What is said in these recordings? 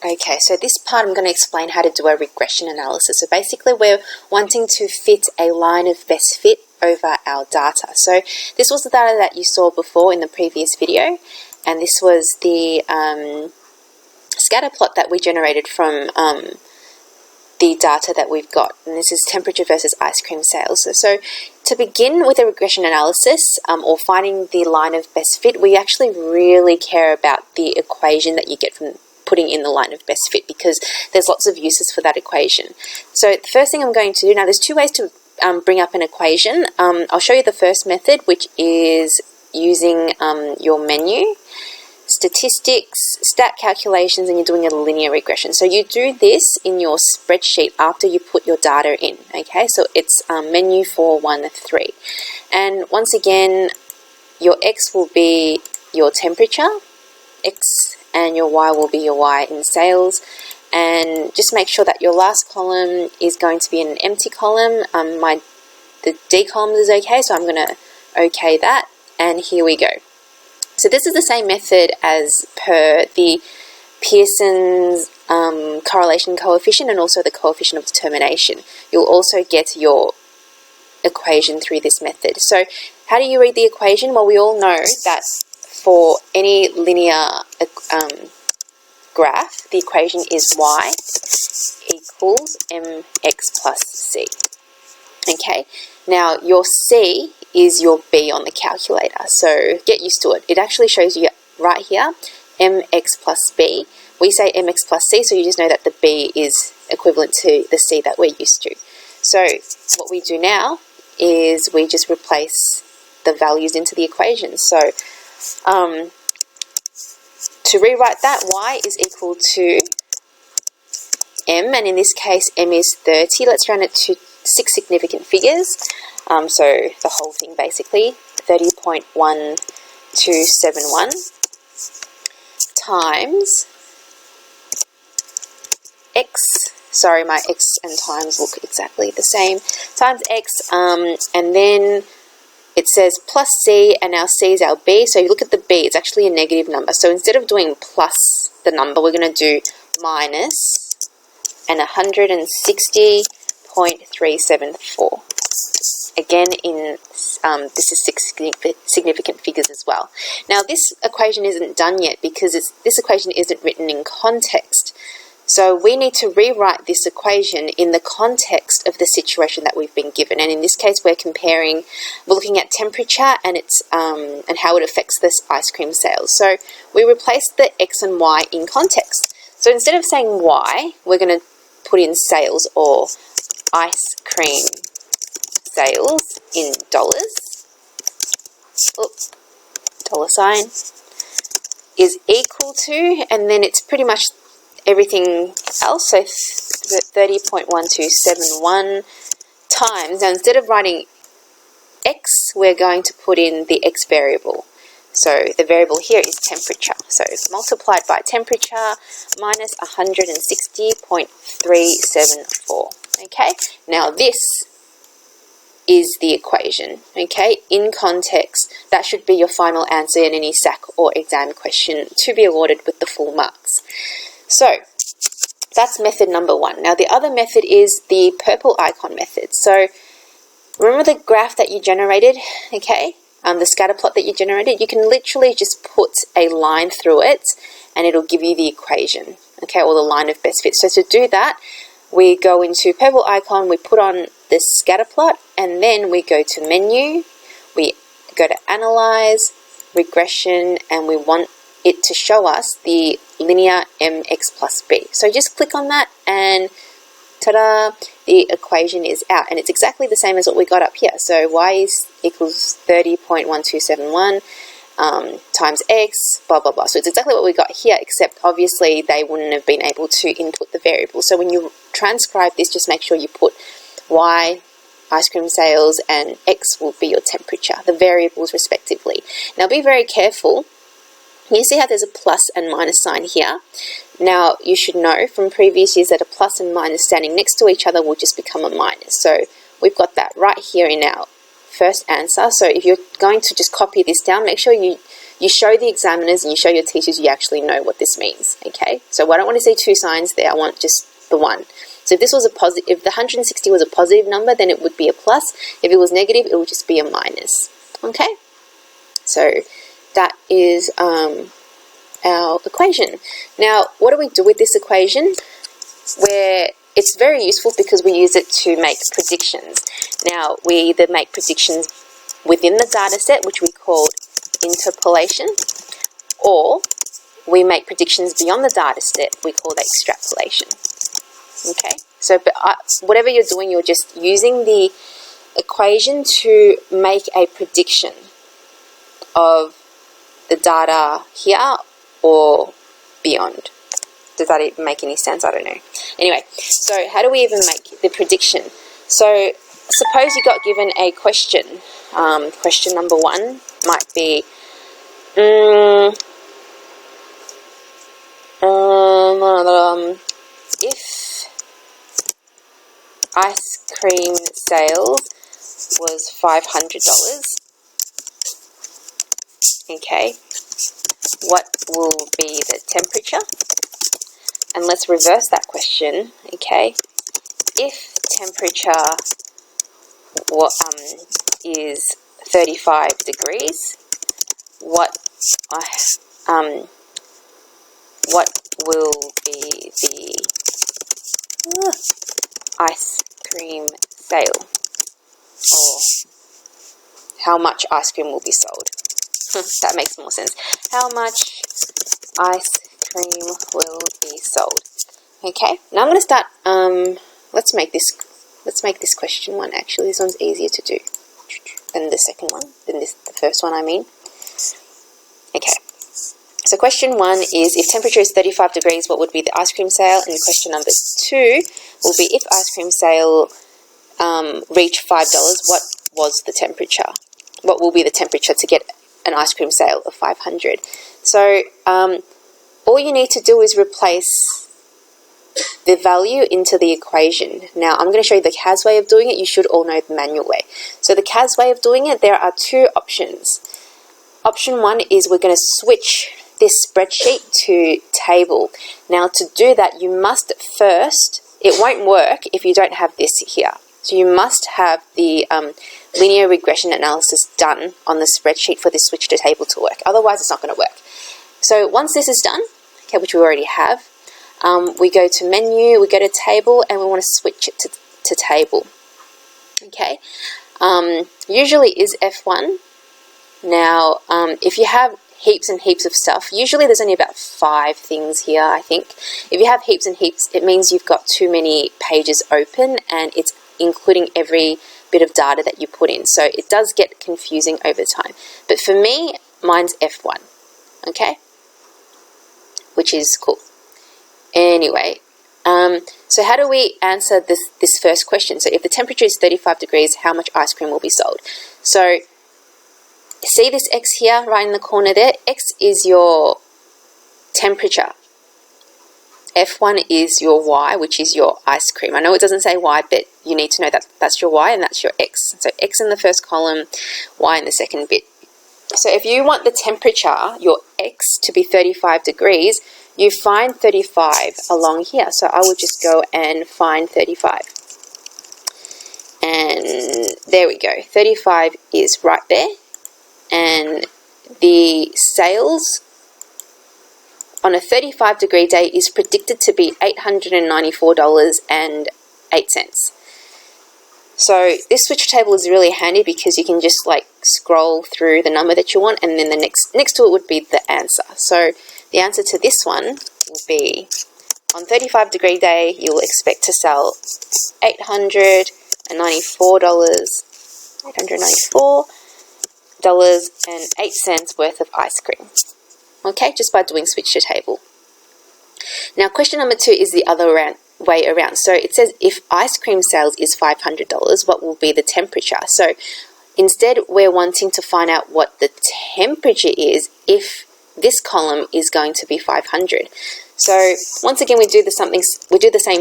Okay, so this part I'm going to explain how to do a regression analysis. So basically we're wanting to fit a line of best fit over our data. So this was the data that you saw before in the previous video, and this was the scatter plot that we generated from the data that we've got, and this is temperature versus ice cream sales. So to begin with a regression analysis or finding the line of best fit, we actually really care about the equation that you get from putting in the line of best fit, because there's lots of uses for that equation. So the first thing I'm going to do now, there's two ways to bring up an equation. I'll show you the first method, which is using your menu, statistics, stat calculations, and you're doing a linear regression. So you do this in your spreadsheet after you put your data in, okay? So it's menu 413. And once again, your X will be your temperature, X, and your Y will be your Y in sales. And just make sure that your last column is going to be in an empty column. The D column is okay, so I'm going to okay that, and here we go. So this is the same method as per the Pearson's correlation coefficient and also the coefficient of determination. You'll also get your equation through this method. So how do you read the equation? Well, we all know that for any linear graph, the equation is y equals mx plus c. Okay, now your c is your b on the calculator, so get used to it. It actually shows you right here, mx plus b. We say mx plus c, so you just know that the b is equivalent to the c that we're used to. So what we do now is we just replace the values into the equation. So to rewrite that, y is equal to m, and in this case m is 30. Let's round it to 6 significant figures. So the whole thing basically, 30.1271 times x, sorry my x and times look exactly the same, times x, and then it says plus c, and our c is our b. So you look at the b, it's actually a negative number. So instead of doing plus the number, we're going to do minus and 160.374. Again, this is 6 significant figures as well. Now this equation isn't done yet because this equation isn't written in context. So we need to rewrite this equation in the context of the situation that we've been given. And in this case, we're looking at temperature and and how it affects this ice cream sales. So we replace the x and y in context. So instead of saying y, we're going to put in sales, or ice cream sales in dollars. Oops, dollar sign is equal to, and then it's pretty much everything else, so 30.1271 times. Now instead of writing x, we're going to put in the x variable. So the variable here is temperature. So multiplied by temperature minus 160.374. Okay, now this is the equation. Okay, in context, that should be your final answer in any SAC or exam question to be awarded with the full marks. So that's method number one. Now the other method is the purple icon method. So remember the graph that you generated, okay? The scatter plot that you generated, you can literally just put a line through it and it'll give you the equation, okay, or the line of best fit. So to do that, we go into purple icon, we put on this scatter plot, and then we go to menu, we go to analyze, regression, and we want it to show us the linear mx plus b. So just click on that and ta-da, the equation is out, and it's exactly the same as what we got up here. So y equals 30.1271 times x, blah blah blah. So it's exactly what we got here, except obviously they wouldn't have been able to input the variable. So when you transcribe this, just make sure you put y, ice cream sales, and x will be your temperature, the variables respectively. Now be very careful. You see how there's a plus and minus sign here? Now you should know from previous years that a plus and minus standing next to each other will just become a minus. So we've got that right here in our first answer. So if you're going to just copy this down, make sure you you show the examiners and you show your teachers you actually know what this means, okay? So I don't want to see two signs there, I want just the one. So if this was a positive, if the 160 was a positive number, then it would be a plus. If it was negative, it would just be a minus, okay? So that is our equation. Now, what do we do with this equation? Where it's very useful because we use it to make predictions. Now, we either make predictions within the data set, which we call interpolation, or we make predictions beyond the data set, we call that extrapolation. Okay, so whatever you're doing, you're just using the equation to make a prediction of the data here or beyond. Does that even make any sense? I don't know. Anyway, so how do we even make the prediction? So suppose you got given a question. Question number 1 might be, if ice cream sales was $500, okay, what will be the temperature? And let's reverse that question, okay. If temperature is 35 degrees, what will be the ice cream sale? Or how much ice cream will be sold? That makes more sense. How much ice cream will be sold? Okay, now I'm going to start, let's make this question 1 actually. This one's easier to do than the second one, the first one I mean. Okay, so question 1 is, if temperature is 35 degrees, what would be the ice cream sale? And question number 2 will be, if ice cream sale reached $5, what was the temperature? What will be the temperature to get an ice cream sale of 500? So all you need to do is replace the value into the equation. Now, I'm going to show you the CAS way of doing it. You should all know the manual way. So the CAS way of doing it, there are 2 options. Option 1 is we're going to switch this spreadsheet to table. Now, to do that, you must first, it won't work if you don't have this here. So you must have the linear regression analysis done on the spreadsheet for this switch to table to work. Otherwise, it's not going to work. So once this is done, okay, which we already have, we go to menu, we go to table, and we want to switch it to table. Okay, usually is F1. Now, if you have heaps and heaps of stuff, usually there's only about 5 things here, I think. If you have heaps and heaps, it means you've got too many pages open, and it's including every bit of data that you put in. So it does get confusing over time. But for me, mine's F1, okay? Which is cool. Anyway, so how do we answer this first question? So if the temperature is 35 degrees, how much ice cream will be sold? So see this X here, right in the corner there? X is your temperature. F1 is your Y, which is your ice cream. I know it doesn't say Y, but you need to know that that's your Y and that's your X. So X in the first column, Y in the second bit. So if you want the temperature, your X, to be 35 degrees, you find 35 along here. So I would just go and find 35. And there we go. 35 is right there. And the sales on a 35 degree day is predicted to be $894.08. So this switch table is really handy because you can just like scroll through the number that you want, and then the next to it would be the answer. So the answer to this one will be, on 35 degree day, you will expect to sell $894.08 worth of ice cream. Okay, just by doing switch to table. Now, question number 2 is the other way around. So it says, if ice cream sales is $500, what will be the temperature? So instead, we're wanting to find out what the temperature is if this column is going to be 500. So once again, we do the same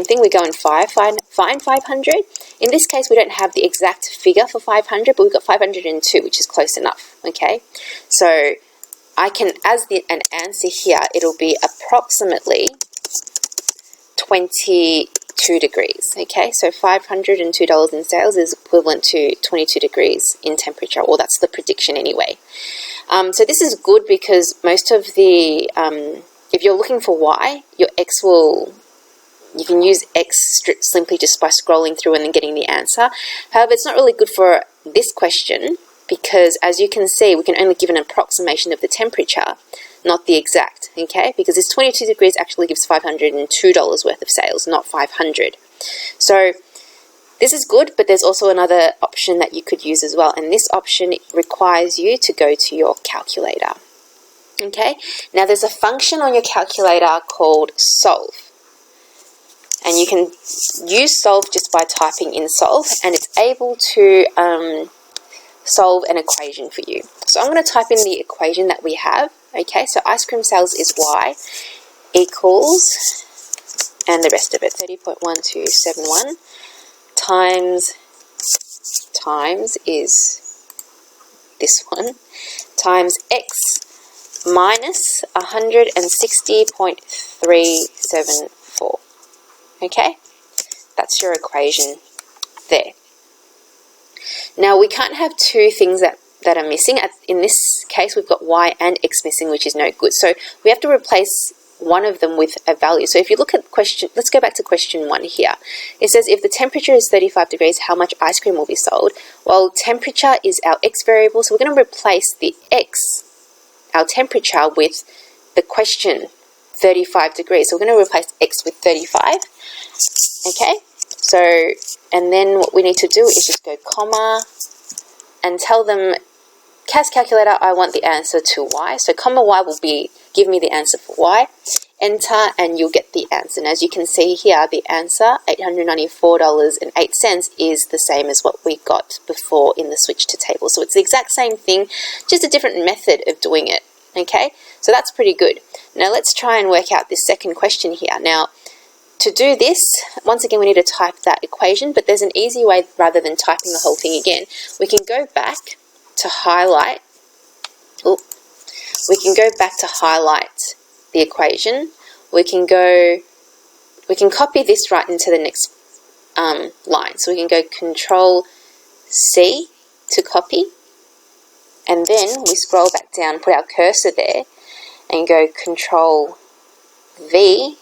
thing. We go and find 500. In this case, we don't have the exact figure for 500, but we've got 502, which is close enough. Okay, so I can, as an answer here, it'll be approximately 22 degrees, okay? So $502 in sales is equivalent to 22 degrees in temperature, or that's the prediction anyway. So this is good because most of the, if you're looking for Y, your X will, you can use X simply just by scrolling through and then getting the answer. However, it's not really good for this question because, as you can see, we can only give an approximation of the temperature, not the exact, okay? Because this 22 degrees actually gives $502 worth of sales, not 500. So this is good, but there's also another option that you could use as well, and this option requires you to go to your calculator, okay? Now, there's a function on your calculator called solve, and you can use solve just by typing in solve, and it's able to solve an equation for you. So I'm going to type in the equation that we have, okay? So ice cream sales is Y equals, and the rest of it, 30.1271 times is this one, times X minus 160.374. Okay, that's your equation there. Now, we can't have two things that are missing. In this case, we've got Y and X missing, which is no good. So we have to replace one of them with a value. So if you look at question, let's go back to question 1 here. It says, if the temperature is 35 degrees, how much ice cream will be sold? Well, temperature is our X variable, so we're going to replace the X, our temperature, with the question 35 degrees. So we're going to replace X with 35. Okay, so, and then what we need to do is just go comma and tell them, CAS calculator, I want the answer to Y. So comma Y will be, give me the answer for Y. Enter and you'll get the answer. And as you can see here, the answer, $894.08, is the same as what we got before in the switch to table. So it's the exact same thing, just a different method of doing it. Okay, so that's pretty good. Now let's try and work out this second question here. Now, to do this, once again, we need to type that equation, but there's an easy way rather than typing the whole thing again. We can go back to highlight. We can go back to highlight the equation. We can copy this right into the next line. So we can go Control C to copy, and then we scroll back down, put our cursor there, and go Control V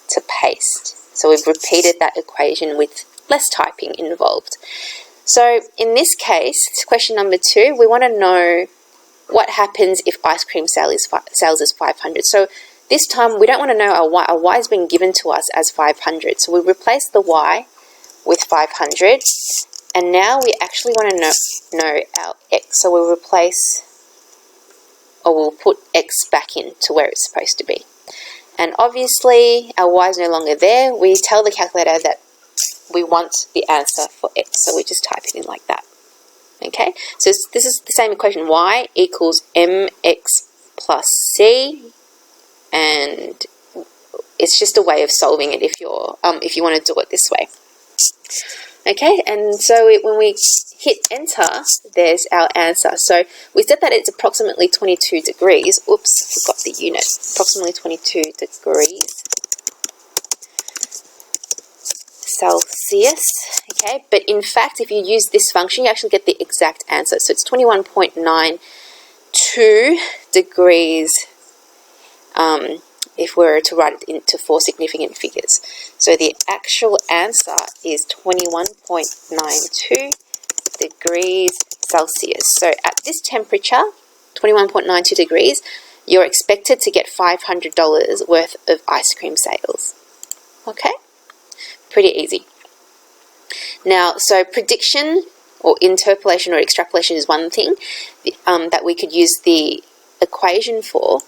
to paste. So we've repeated that equation with less typing involved. So in this case, question number 2, we want to know what happens if ice cream sales is 500. So this time we don't want to know our Y. Our Y has been given to us as 500. So we replace the Y with 500, and now we actually want to know our X. So we'll replace, or we'll put X back in to where it's supposed to be. And obviously our Y is no longer there. We tell the calculator that we want the answer for X. So we just type it in like that. Okay, so this is the same equation, Y equals mx plus c, and it's just a way of solving it if you want to do it this way. Okay, and so when we hit enter, there's our answer. So we said that it's approximately 22 degrees. Oops, forgot the unit. Approximately 22 degrees Celsius. Okay, but in fact, if you use this function, you actually get the exact answer. So it's 21.92 degrees if we were to write it into 4 significant figures. So the actual answer is 21.92 degrees Celsius. So at this temperature, 21.92 degrees, you're expected to get $500 worth of ice cream sales. Okay? Pretty easy. Now, so prediction or interpolation or extrapolation is one thing that we could use the equation for.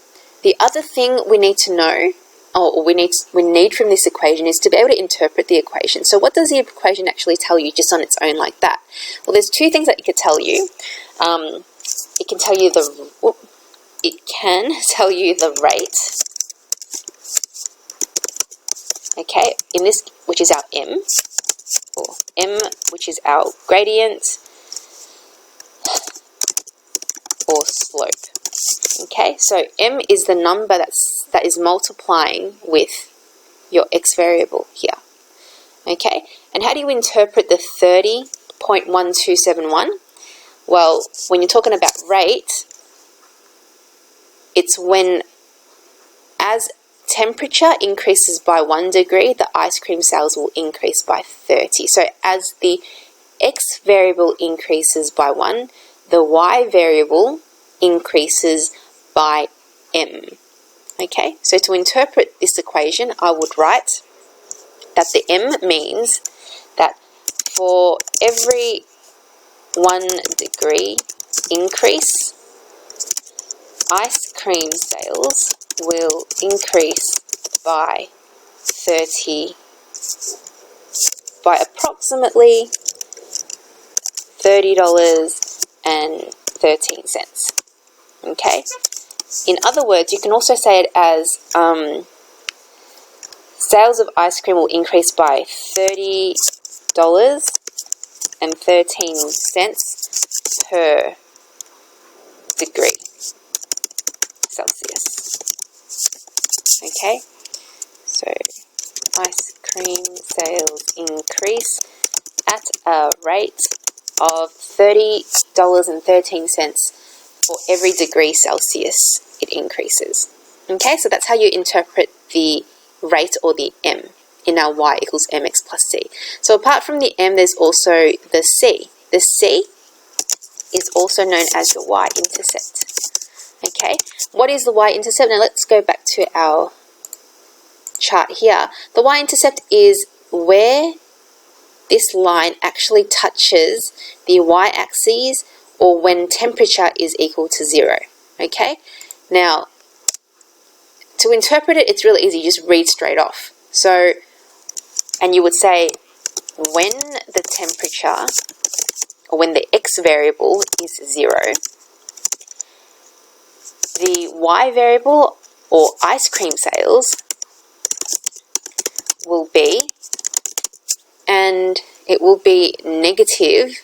The other thing we need to know, or we need from this equation, is to be able to interpret the equation. So what does the equation actually tell you just on its own like that? Well, there's 2 things that it could tell you. It can tell you the rate. Okay, in this, which is our m, or m, which is our gradient or slope. Okay, so m is the number that is multiplying with your x variable here. Okay, and how do you interpret the 30.1271? Well, when you're talking about rate, it's when as temperature increases by 1 degree, the ice cream sales will increase by 30. So as the x variable increases by 1, the y variable increases by m. Okay, so to interpret this equation, I would write that the m means that for every 1 degree increase, ice cream sales will increase by approximately $30.13. Okay? In other words, you can also say it as sales of ice cream will increase by $30.13 per degree Celsius. Okay, so ice cream sales increase at a rate of $30.13 for every degree Celsius it increases. Okay, so that's how you interpret the rate or the m in our y equals mx plus c. So apart from the m, there's also the c. The c is also known as your y-intercept. Okay, what is the y-intercept? Now let's go back to our chart here. The y-intercept is where this line actually touches the y-axis or when temperature is equal to 0. Okay, now to interpret it, it's really easy. You just read straight off. So, and you would say when the temperature or when the x variable is 0, the y variable or ice cream sales will be, and it will be negative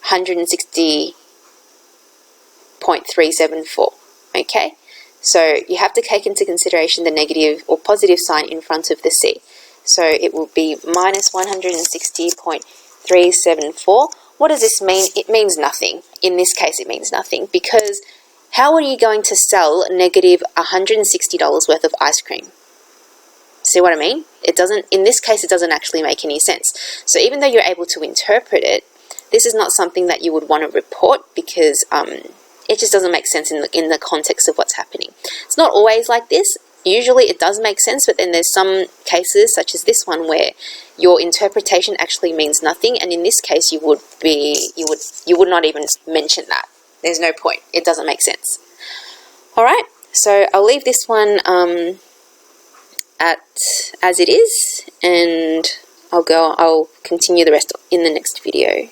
160.374. Okay, so you have to take into consideration the negative or positive sign in front of the c. So it will be minus 160.374. What does this mean? It means nothing. In this case, it means nothing, because how are you going to sell negative $160 worth of ice cream? See what I mean? It doesn't, in this case, it doesn't actually make any sense. So even though you're able to interpret it, this is not something that you would want to report, because it just doesn't make sense in the context of what's happening. It's not always like this. Usually it does make sense, but then there's some cases, such as this one, where your interpretation actually means nothing, and in this case you would not even mention that. There's no point. It doesn't make sense. All right. So I'll leave this one as it is, and I'll continue the rest in the next video.